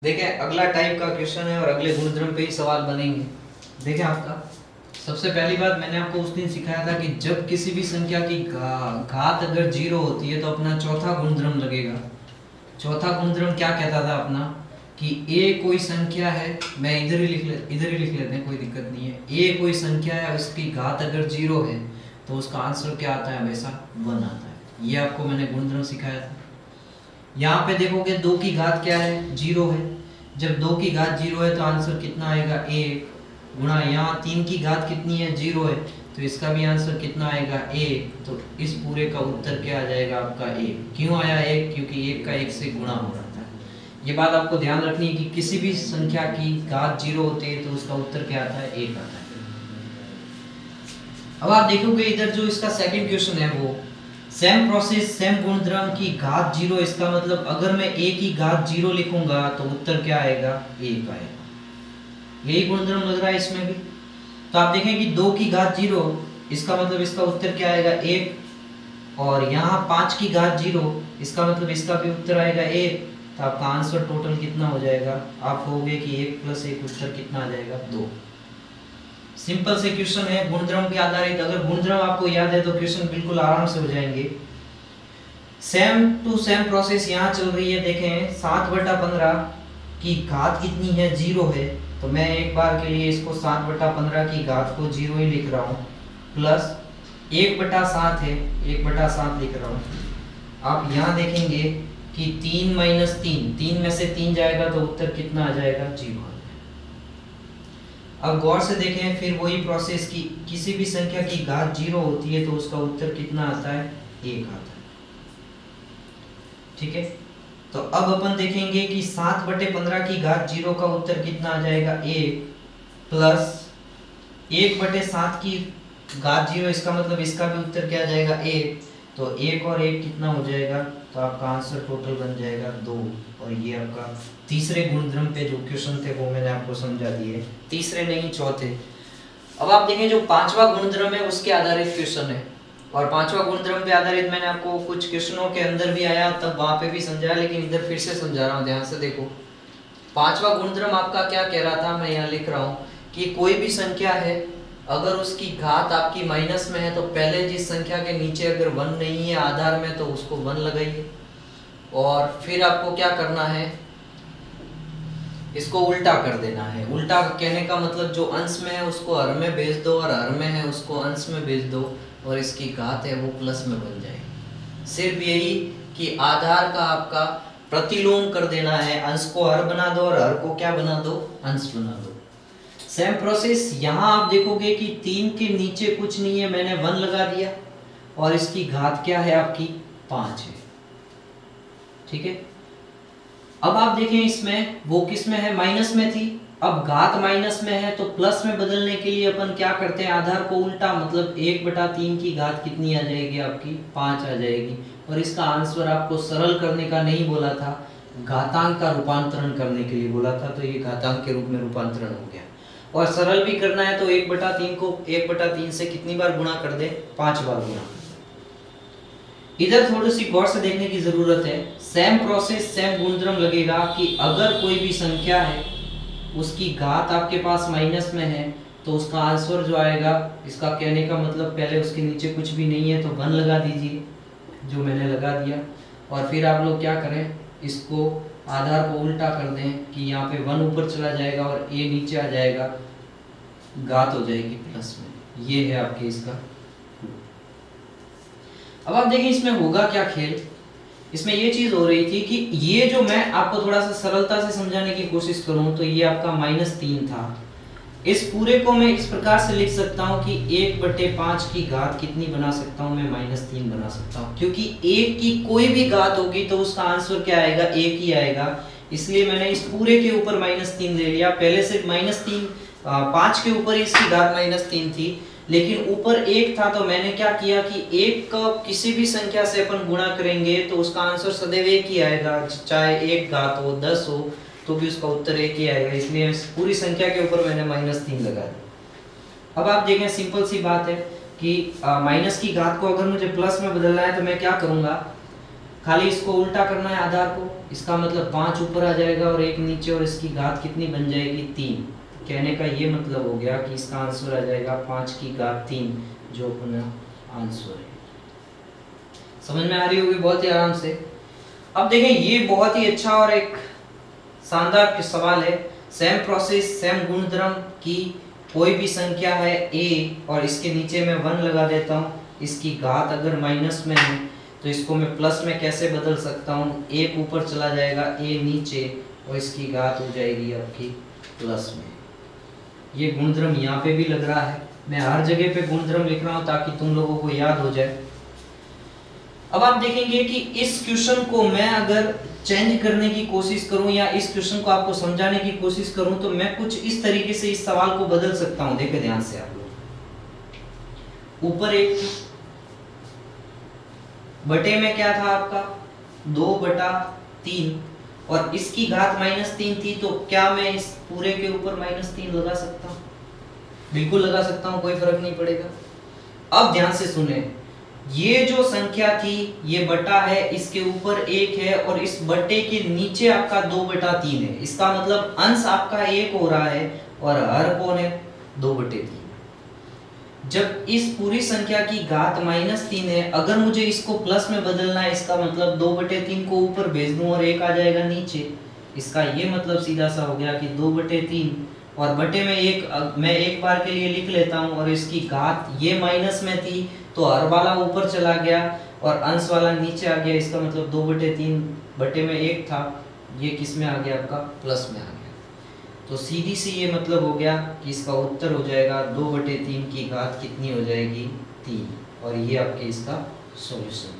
देखें अगला टाइप का क्वेश्चन है और अगले गुणधर्म पे ही सवाल बनेंगे। देखें आपका सबसे पहली बात मैंने आपको उस दिन सिखाया था कि जब किसी भी संख्या की घात अगर जीरो होती है तो अपना चौथा गुणधर्म लगेगा। चौथा गुणधर्म क्या कहता था अपना कि ए कोई संख्या है, मैं इधर ही लिख लेते हैं, कोई दिक्कत नहीं है। ए कोई संख्या है, उसकी घात अगर जीरो है तो उसका आंसर क्या आता है, हमेशा 1 आता है। ये आपको मैंने गुणधर्म सिखाया था। यहाँ पे देखोगे 2 की घात क्या है, जीरो है। जब 2 की घात जीरो है तो आंसर कितना आएगा, 1 गुणा यहाँ 3 की घात कितनी है, जीरो है, तो इसका भी आंसर कितना आएगा, 1। तो इस पूरे का उत्तर क्या आ जाएगा आपका 1। क्यों आया 1? क्योंकि 1 का 1 से गुणा हो रहा था। ये बात आपको ध्यान रखनी है कि किसी भी संख्या की घात जीरो होती है तो उसका उत्तर क्या आता है, 1 आता है। अब आप देखोगे इधर जो इसका सेकंड क्वेश्चन है वो सेम प्रोसेस सेम गुणधर्म की घात जीरो, इसका मतलब अगर मैं a की घात जीरो लिखूंगा तो उत्तर क्या आएगा, 1 आएगा। यही गुणधर्म लग रहा है इसमें भी। तो आप देखें कि 2 की घात जीरो, इसका मतलब इसका उत्तर क्या आएगा, 1। और यहाँ 5 की घात जीरो, इसका मतलब इसका भी उत्तर आएगा 1। तो आपका आंसर टोटल कितना हो जाएगा, आप कहोगे कि 1 + 1 उत्तर कितना आ जाएगा, 2। सिंपल से क्वेश्चन है गुणधर्म पे आधारित। अगर गुणधर्म आपको याद है तो क्वेश्चन बिल्कुल आराम से हो जाएंगे। सेम टू सेम प्रोसेस यहाँ चल रही है। देखें 7/15 की घात कितनी है, जीरो है, तो मैं एक बार के लिए इसको 7/15 की घात को जीरो ही लिख रहा हूँ, प्लस 1/7 है, 1/7 लिख रहा हूँ। आप यहाँ देखेंगे कि 3 - 3, 3 में से 3 जाएगा तो उत्तर कितना आ जाएगा, 0। अब गौर से देखें, फिर वही प्रोसेस की किसी भी संख्या की घात जीरो होती है तो उसका उत्तर कितना आता है, 1 आता है। ठीक है, तो अब अपन देखेंगे कि 7/15 की घात जीरो का उत्तर कितना आ जाएगा, 1, प्लस 1/7 की घात जीरो, इसका मतलब इसका भी उत्तर क्या आ जाएगा, 1। तो 1 और 1 कितना हो जाएगा, तो आपका आंसर टोटल बन जाएगा 2। और ये आपका तीसरे गुणधर्म पे जो क्वेश्चन थे वो मैंने आपको समझा दिए, तीसरे नहीं चौथे। अब आप देखें जो पांचवा गुणधर्म है उसके आधारित क्वेश्चन है, और पांचवा गुणधर्म पे आधारित मैंने आपको कुछ क्वेश्चनों के अंदर भी आया तब वहां पे भी समझाया, लेकिन इधर फिर से समझा रहा हूँ, ध्यान से देखो। पांचवा गुणधर्म आपका क्या कह रहा था, मैं यहाँ लिख रहा हूँ कि कोई भी संख्या है अगर उसकी घात आपकी माइनस में है तो पहले जिस संख्या के नीचे अगर 1 नहीं है आधार में तो उसको 1 लगाइए, और फिर आपको क्या करना है, इसको उल्टा कर देना है। उल्टा कहने का मतलब जो अंश में है उसको हर में भेज दो और हर में है उसको अंश में भेज दो, और इसकी घात है वो प्लस में बन जाएगी। सिर्फ यही कि आधार का आपका प्रतिलोम कर देना है, अंश को हर बना दो और हर को क्या बना दो, अंश बना दो। सेम प्रोसेस यहाँ आप देखोगे कि 3 के नीचे कुछ नहीं है, मैंने 1 लगा दिया, और इसकी घात क्या है आपकी, 5 है। ठीक है, अब आप देखें इसमें वो किस में है, माइनस में थी, अब घात माइनस में है तो प्लस में बदलने के लिए अपन क्या करते हैं, आधार को उल्टा, मतलब 1/3 की घात कितनी आ जाएगी आपकी, 5 आ जाएगी। और इसका आंसर आपको सरल करने का नहीं बोला था, घातांक का रूपांतरण करने के लिए बोला था, तो ये घातांक के रूप में रूपांतरण हो गया। और सरल भी करना है तो 1/3 को 1/3 से कितनी बार गुणा कर दे, 5 बार गुणा। इधर थोड़ी सी गौर से देखने की जरूरत है। सेम प्रोसेस सेम गुणधर्म लगेगा कि अगर कोई भी संख्या है उसकी घात आपके पास माइनस में है तो उसका आंसर जो आएगा, इसका कहने का मतलब पहले उसके नीचे कुछ भी नहीं है तो 1 लगा दीजिए, जो मैंने लगा दिया। और फिर आप लोग क्या करें, इसको आधार को उल्टा कर दें कि यहाँ पे 1 ऊपर चला जाएगा और a नीचे आ जाएगा, घात हो जाएगी प्लस में। ये है आपके इसका। अब आप देखिए इसमें होगा क्या खेल, इसमें ये चीज हो रही थी कि ये जो मैं आपको थोड़ा सा सरलता से समझाने की कोशिश करूं तो ये आपका -3 था। इस पूरे को मैं इस प्रकार से लिख सकता हूं कि 1/5 की घात कितनी बना सकता हूं मैं, -3 बना सकता हूं, क्योंकि 1 की कोई भी घात होगी तो उसका आंसर क्या आएगा, 1 ही आएगा। इसलिए मैंने इस पूरे के ऊपर -3 ले लिया। पहले से -3 5 के ऊपर इसकी घात -3 थी, लेकिन ऊपर 1 था तो मैंने क्या किया कि 1 का किसी भी संख्या से अपन गुणा करेंगे तो उसका आंसर सदैव 1 ही आएगा, चाहे 1 घात हो 10 हो तो भी उसका उत्तर 1 ही आएगा। इसलिए पूरी संख्या के ऊपर मैंने -3 लगा दिया। अब आप देखें सिंपल सी बात है कि माइनस की घात को अगर मुझे प्लस में बदलना है तो मैं क्या करूंगा, खाली इसको उल्टा करना है आधार को, इसका मतलब 5 ऊपर आ जाएगा और 1 नीचे, और इसकी घात कितनी बन जाएगी 3। कहने का ये मतलब हो गया कि इसका आंसर आ जाएगा 5 की घात 3, जो अपना आंसर है। समझ में आ रही होगी बहुत ही आराम से। अब देखें, ये बहुत ही अच्छा और एक शानदार सवाल है। सेम प्रोसेस, सेम गुणधर्म की कोई भी संख्या है a और इसके नीचे मैं 1 लगा देता हूँ। इसकी घात अगर माइनस में है तो इसको मैं प्लस में कैसे बदल सकता हूँ? 1 ऊपर चला जाएगा, a नीचे, और इसकी घात हो जाएगी आपकी प्लस में। ये गुणधर्म यहाँ पे भी लग रहा है। मैं हर जगह पे गुणधर्म लिख रहा हूँ ताकि तुम लोगों को याद हो जाए। अब आप देखेंगे कि इस क्वेश्चन को मैं अगर चेंज करने की कोशिश करूं या इस क्वेश्चन को आपको समझाने की कोशिश करूं तो मैं कुछ इस तरीके से इस सवाल को बदल सकता हूं। देखिए ध्यान से आप लोग, ऊपर 1 बटे में क्या था आपका 2/3, और इसकी घात -3 थी, तो क्या मैं इस पूरे के ऊपर -3 लगा सकता हूं? बिल्कुल लगा सकता हूं, कोई फर्क नहीं पड़ेगा। अब ध्यान से सुने, ये जो संख्या थी ये बटा है, इसके ऊपर 1 है और इस बटे के नीचे आपका 2/3 है। इसका मतलब अंश आपका 1 हो रहा है और हर कौन है 2/3। जब इस पूरी संख्या की घात -3 है, अगर मुझे इसको प्लस में बदलना है, इसका मतलब 2/3 को ऊपर भेज दूं और 1 आ जाएगा नीचे। इसका ये मतलब सीधा सा हो गया कि 2/3 और बटे में 1 मैं एक बार के लिए लिख लेता हूं, और इसकी घात ये माइनस में थी तो हर वाला ऊपर चला गया और अंश वाला नीचे आ गया। इसका मतलब 2/3 बटे में 1 था, ये किस में आ गया आपका प्लस में आ गया। तो सीधी सी ये मतलब हो गया कि इसका उत्तर हो जाएगा 2/3 की घात कितनी हो जाएगी 3, और ये आपके इसका सॉल्यूशन।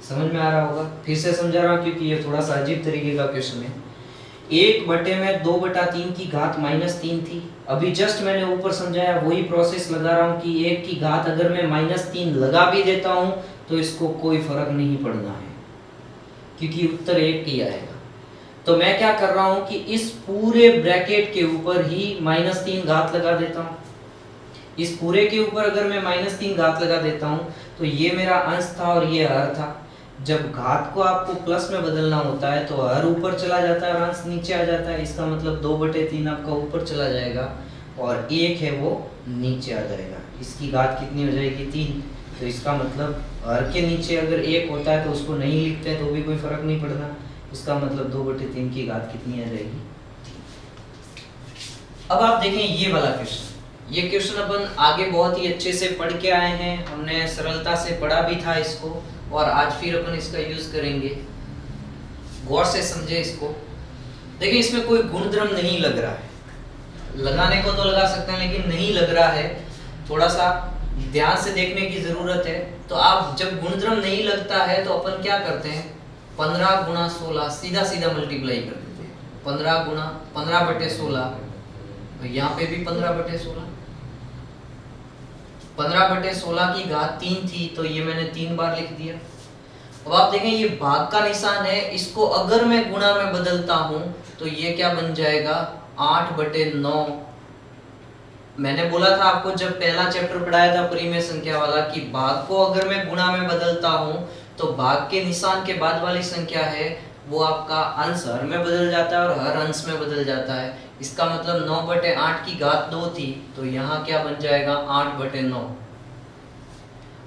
समझ में आ रहा होगा? फिर से समझा रहा हूँ क्योंकि ये थोड़ा सा अजीब तरीके का क्वेश्चन है। 1 बटे में 2/3 की घात -3 थी। अभी जस्ट मैंने ऊपर समझाया, वही प्रोसेस लगा रहा हूँ कि 1 की घात अगर मैं -3 लगा भी देता हूँ तो इसको कोई फर्क नहीं पड़ना है, क्योंकि उत्तर 1 ही आएगा। तो मैं क्या कर रहा हूँ कि इस पूरे ब्रैकेट के ऊपर ही -3 घात लगा देता हूँ। इस पूरे के ऊपर अगर मैं -3 घात लगा देता हूँ तो ये मेरा अंश था और ये हर था। जब घात को आपको प्लस में बदलना होता है तो हर ऊपर चला जाता है और अंश नीचे आ जाता है। इसका मतलब 2/3 आपका ऊपर चला जाएगा और 1 है वो नीचे आ जाएगा। इसकी घात कितनी हो जाएगी 3। तो इसका मतलब हर के नीचे अगर 1 होता है तो उसको नहीं लिखते तो भी कोई फर्क नहीं पड़ता। इसका मतलब 2/3 की घात कितनी आ जाएगी 3। अब आप देखें ये वाला क्वेश्चन। ये क्वेश्चन अपन आगे बहुत ही अच्छे से पढ़ के आए हैं, हमने सरलता से पढ़ा भी था इसको, और आज फिर अपन इसका यूज करेंगे। गौर से समझे इसको। देखिए इसमें कोई गुणधर्म नहीं लग रहा है, लगाने को तो लगा सकते हैं लेकिन नहीं लग रहा है, थोड़ा सा ध्यान से देखने की जरूरत है। तो आप जब गुणधर्म नहीं लगता है तो अपन क्या करते हैं, 15 गुणा 16 सीधा सीधा मल्टीप्लाई कर देते हैं। 15/16, तो यहाँ पे भी 15/16। 15/16 की घात 3 थी तो ये मैंने 3 बार लिख दिया। अब आप देखें ये भाग का निशान है, इसको अगर मैं गुणा में बदलता हूं तो ये क्या बन जाएगा 8/9। मैंने बोला था आपको जब पहला चैप्टर पढ़ाया था परिमेय संख्या वाला कि भाग को अगर मैं गुणा में बदलता हूं तो भाग के निशान के बाद वाली संख्या है वो आपका अंश हर में बदल जाता है और हर अंश में बदल जाता है। इसका मतलब 9/8 की घात 2 थी तो यहाँ क्या बन जाएगा 8/9।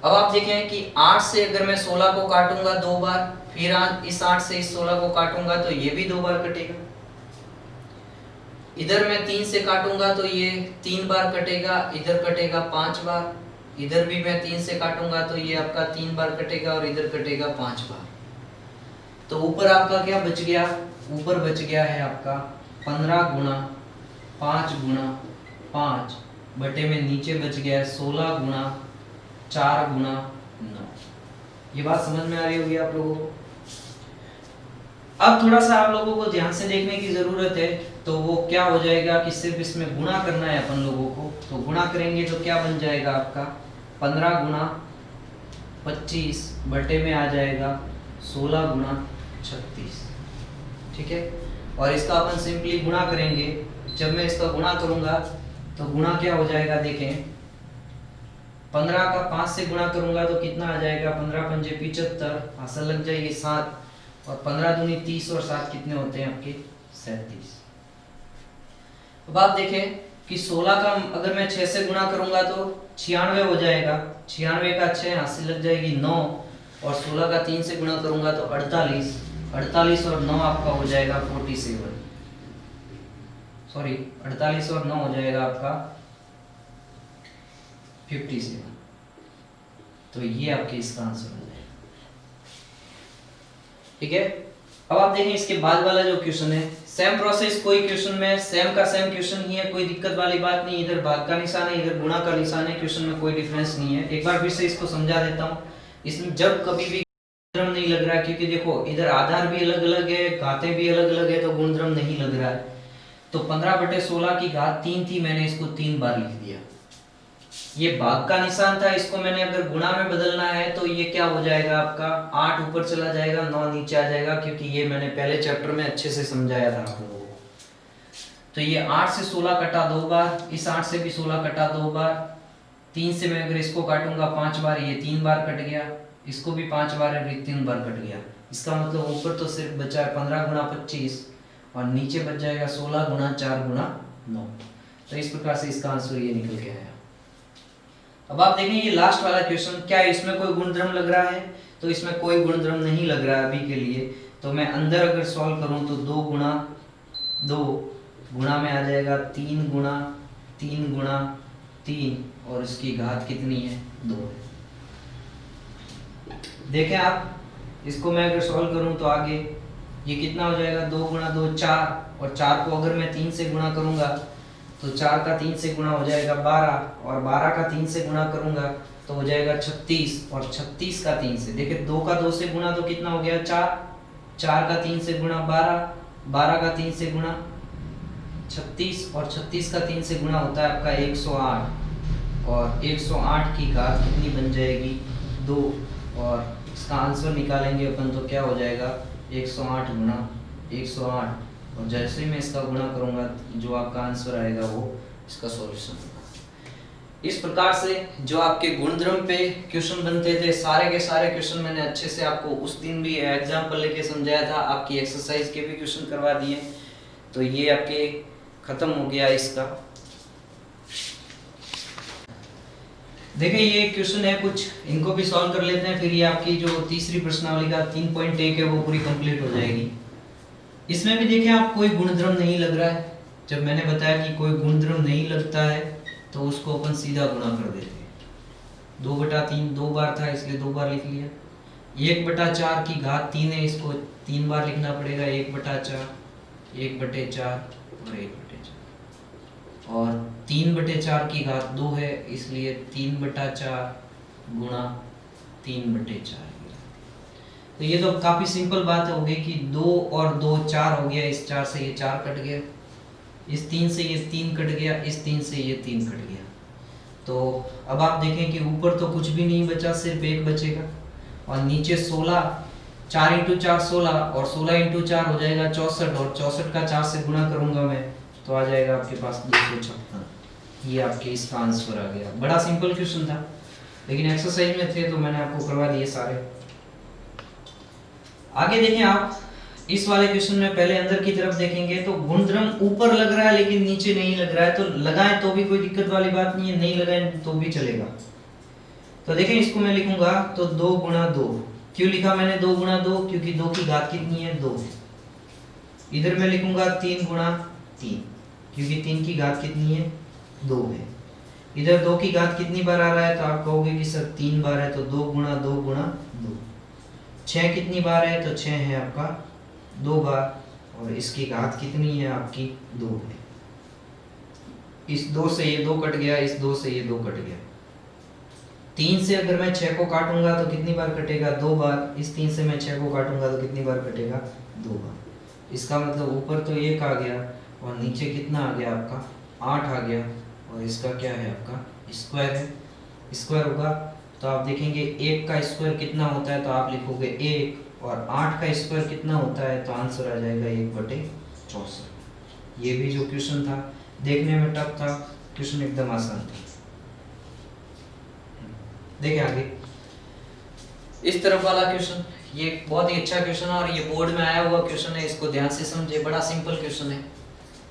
अब आप देखें कि 8 से अगर मैं 16 को काटूंगा 2 बार, फिर इस 8 से इस 16 को काटूंगा तो ये भी 2 बार कटेगा। इधर मैं 3 से काटूंगा तो ये 3 बार कटेगा, इधर कटेगा 5 बार। इधर भी मैं 3 से काटूंगा तो ये आपका 3 बार कटेगा और इधर कटेगा 5 बार। तो ऊपर आपका क्या बच गया, ऊपर बच गया है आपका 15 गुणा 5 गुणा 5 बटे में नीचे बच गया 16 गुणा 4 गुणा 9। ये बात समझ में आ रही होगी आप लोगों को। अब थोड़ा सा आप लोगों को ध्यान से देखने की जरूरत है। तो वो क्या हो जाएगा कि सिर्फ इसमें गुणा करना है अपन लोगों को। तो गुणा करेंगे तो क्या बन जाएगा आपका 15 गुणा 25 बटे में आ जाएगा 16 गुणा 36। ठीक है, और इसका अपन सिंपली गुणा करेंगे। जब मैं इसका गुणा करूंगा तो गुणा क्या हो जाएगा, देखें 15 का 5 से गुणा करूंगा तो कितना आ जाएगा 15 पंजे 75, हासिल लग जाएगी 7। और 15 दूनी 30 और 7 कितने होते हैं आपके 37। अब आप देखें कि 16 का अगर मैं 6 से गुणा करूंगा तो 96 हो जाएगा, 96 का 6 हाथ से लग जाएगी 9, और 16 का 3 से गुणा करूंगा तो 48, 48 और 9 आपका हो जाएगा 47, सॉरी 48 और 9 हो जाएगा आपका 57। तो ये आपके इसका आंसर हो जाएगा। ठीक है, अब आप देखें इसके बाद वाला जो क्वेश्चन है, सेम प्रोसेस, कोई क्वेश्चन में सेम का सेम क्वेश्चन ही है, कोई दिक्कत वाली बात नहीं, इधर भाग का निशान है इधर गुणा का निशान है, क्वेश्चन में कोई डिफरेंस नहीं है। एक बार फिर से इसको समझा देता हूँ। इसमें जब कभी भी गुणधर्म नहीं लग रहा है, क्योंकि देखो इधर आधार भी अलग अलग है, घातें भी अलग अलग है, तो गुणधर्म नहीं लग रहा है। तो 15/16 की घात 3 थी, मैंने इसको 3 बार लिख दिया। ये भाग का निशान था, इसको मैंने अगर गुणा में बदलना है तो ये क्या हो जाएगा आपका 8 ऊपर चला जाएगा 9 नीचे आ जाएगा, क्योंकि ये मैंने पहले चैप्टर में अच्छे से समझाया था आप लोगों को। तो ये 8 से 16 कटा 2 बार, इस 8 से भी 16 कटा 2 बार, 3 से मैं अगर इसको काटूंगा 5 बार, ये 3 बार कट गया, इसको भी 5 बार है, 3 बार कट गया। इसका मतलब ऊपर तो सिर्फ बचा है 15 गुणा 25 और नीचे बच जाएगा 16 गुणा 4 गुणा 9। तो इस प्रकार से इसका आंसर ये निकल के आया। अब आप देखें ये लास्ट वाला क्वेश्चन, क्या इसमें कोई गुणधर्म लग रहा है? तो इसमें कोई गुणधर्म नहीं लग रहा है अभी के लिए। तो मैं अंदर अगर सॉल्व करूं तो 2 गुणा 2 गुणा में आ जाएगा 3 गुणा 3 गुणा 3 और इसकी घात कितनी है 2। देखें आप, इसको मैं अगर सॉल्व करूं तो आगे ये कितना हो जाएगा 2 गुणा 2 4, और 4 को अगर मैं 3 से गुणा करूंगा तो 4 का 3 से गुणा हो जाएगा 12, और 12 का 3 से गुणा करूंगा तो हो जाएगा 36, और 36 का 3 से, देखिए 2 का 2 से गुणा तो कितना हो गया 4, 4 का 3 से गुणा 12, 12 का 3 से गुणा 36, और 36 का 3 से गुणा होता है आपका 108, और 108 की घात कितनी बन जाएगी 2, और इसका आंसर निकालेंगे अपन तो क्या हो जाएगा 108 गुणा 108, और जैसे ही मैं इसका गुणा करूंगा जो आपका आंसर आएगा वो इसका सॉल्यूशन होगा। इस प्रकार से जो आपके गुणधर्म पे क्वेश्चन बनते थे, सारे के सारे क्वेश्चन मैंने अच्छे से आपको उस दिन भी एग्जाम्पल लेके समझाया था, आपकी एक्सरसाइज के भी क्वेश्चन करवा दिए। तो ये आपके खत्म हो गया इसका। देखिए ये क्वेश्चन है कुछ, इनको भी सॉल्व कर लेते हैं, फिर ये आपकी जो तीसरी प्रश्नावली का 3.1 है वो पूरी कंप्लीट हो जाएगी। इसमें भी देखिए आप कोई गुणधर्म नहीं लग रहा है। जब मैंने बताया कि कोई गुणधर्म नहीं लगता है तो उसको अपन सीधा गुणा कर देते हैं। 2/3 2 बार था इसलिए 2 बार लिख लिया। 1/4 की घात 3 है, इसको 3 बार लिखना पड़ेगा। 1/4 1/4 और 1/4, और 3/4 की घात 2 है इसलिए 3/4 गुणा 3/4। तो ये तो काफी सिंपल बात हो गई कि 2 और 2 4 हो गया, इस 4 से ये 4 कट गया, इस 3 से ये 3 कट गया, इस 3 से ये 3 कट गया। तो अब आप देखें कि ऊपर तो कुछ भी नहीं बचा, सिर्फ 1 बचेगा, और नीचे 16, 4 × 4 16, और 16 × 4 हो जाएगा 64, और 64 का 4 से गुणा करूंगा मैं तो आ जाएगा आपके पास 256। ये आपके इसका आंसर आ गया। बड़ा सिंपल क्वेश्चन था, लेकिन एक्सरसाइज में थे तो मैंने आपको करवा दिए सारे। आगे देखें आप, इस वाले क्वेश्चन में पहले अंदर की तरफ देखेंगे तो गुणधर्म ऊपर लग रहा है लेकिन नीचे नहीं लग रहा है, तो लगाएं तो भी कोई दिक्कत वाली बात नहीं है, नहीं लगाएं तो भी चलेगा। तो देखें इसको मैं लिखूंगा तो 2 × 2। क्यों लिखा मैंने 2 × 2? क्योंकि 2 की घात कितनी है 2। इधर मैं लिखूंगा 3 × 3, क्योंकि 3 की घात कितनी है 2 है। इधर 2 की घात कितनी बार आ रहा है तो आप कहोगे कि सर 3 बार है, तो 2 × 2 × 2। 6 कितनी बार है तो 6 है आपका 2 बार, और इसकी घात कितनी है आपकी 2 है। इस 2 से ये 2 कट गया, इस 2 से ये 2 कट गया। 3 से अगर मैं 6 को काटूंगा तो कितनी बार कटेगा 2 बार। इस 3 से मैं 6 को काटूंगा तो कितनी बार कटेगा 2 बार। इसका मतलब ऊपर तो 1 आ गया और नीचे कितना आ गया आपका 8 आ गया, और इसका क्या है आपका स्क्वायर है। स्क्वायर होगा तो आप देखेंगे 1 का स्क्वायर कितना होता है तो आप लिखोगे 1, और 8 का स्क्वायर कितना होता है तो आंसर आ जाएगा 1/64। ये भी जो क्वेश्चन था देखने में टफ था, क्वेश्चन एकदम आसान था। देखिए आगे इस तरफ वाला क्वेश्चन, ये बहुत ही अच्छा क्वेश्चन है और ये बोर्ड में आया हुआ क्वेश्चन है, इसको ध्यान से समझे, बड़ा सिंपल क्वेश्चन है।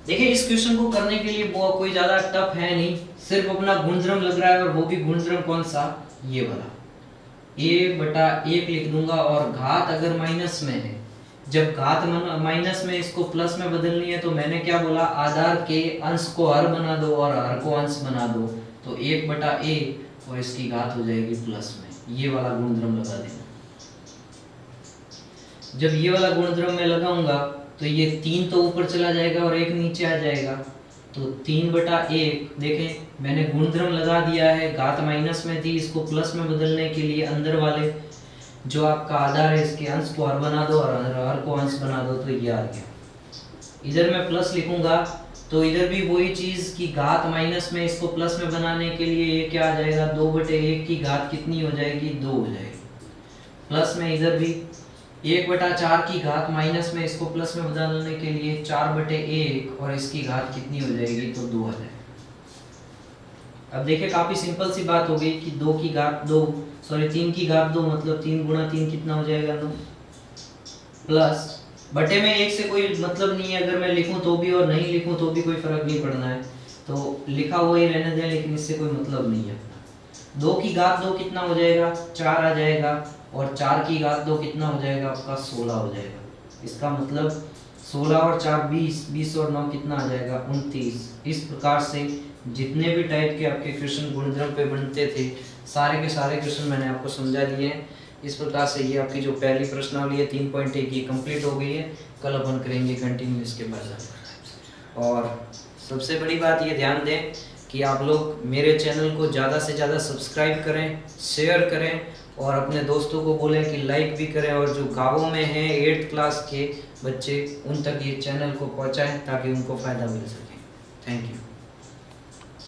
देखिए इस क्वेश्चन को करने के लिए वो कोई ज्यादा टफ है नहीं, सिर्फ अपना गुणधर्म लग रहा है, और वो भी गुणधर्म कौन सा, ये वाला, a/1 लिख दूंगा। और घात अगर माइनस में है, जब घात माइनस में इसको प्लस में बदलनी है तो मैंने क्या बोला, आधार के अंश को हर बना दो और हर को अंश बना दो, तो 1/a और इसकी घात हो जाएगी प्लस में। ये वाला गुणधर्म लगा देना। जब ये वाला गुणधर्म में लगाऊंगा तो ये 3 तो ऊपर चला जाएगा और 1 नीचे आ जाएगा, तो 3/1। देखें मैंने गुणधर्म लगा दिया है, घात माइनस में थी, इसको प्लस में बदलने के लिए अंदर वाले जो आपका आधार है इसके अंश को हर बना दो और हर को अंश बना दो, तो ये आ गया। इधर मैं प्लस लिखूंगा तो इधर भी वही चीज की घात माइनस में इसको प्लस में बनाने के लिए ये क्या आ जाएगा, 2/1 की घात कितनी हो जाएगी, 2 हो जाएगी। प्लस में इधर भी 1/4 की घात माइनस में इसको प्लस में बदलने के लिए 4/1 और इसकी घात कितनी हो जाएगी, तो 2 आ जाएगी। अब देखिए काफी सिंपल सी बात हो गई कि 3 की घात 2 मतलब 3 × 3 कितना हो जाएगा, 2 प्लस बटे में 1 से कोई मतलब नहीं है, अगर मैं लिखूं तो भी और नहीं लिखूं तो भी कोई फर्क नहीं पड़ना है, तो लिखा हुआ ही रहने दें, लेकिन इससे कोई मतलब नहीं है। 2 की घात 2 कितना हो जाएगा, 4 आ जाएगा, और 4 की घात 2 कितना हो जाएगा आपका, 16 हो जाएगा। इसका मतलब 16 और 4 20, 20 और 9 कितना आ जाएगा, 29। इस प्रकार से जितने भी टाइप के आपके क्वेश्चन गुणधर्म पे बनते थे, सारे के सारे क्वेश्चन मैंने आपको समझा दिए हैं। इस प्रकार से ये आपकी जो पहली प्रश्नावली है 3.1 की कंप्लीट हो गई है। कल अपन करेंगे कंटिन्यू इसके बाद। और सबसे बड़ी बात ये ध्यान दें कि आप लोग मेरे चैनल को ज़्यादा से ज़्यादा सब्सक्राइब करें, शेयर करें और अपने दोस्तों को बोलें कि लाइक भी करें, और जो गाँवों में हैं 8th क्लास के बच्चे उन तक ये चैनल को पहुँचाएँ ताकि उनको फ़ायदा मिल सके। Thank you.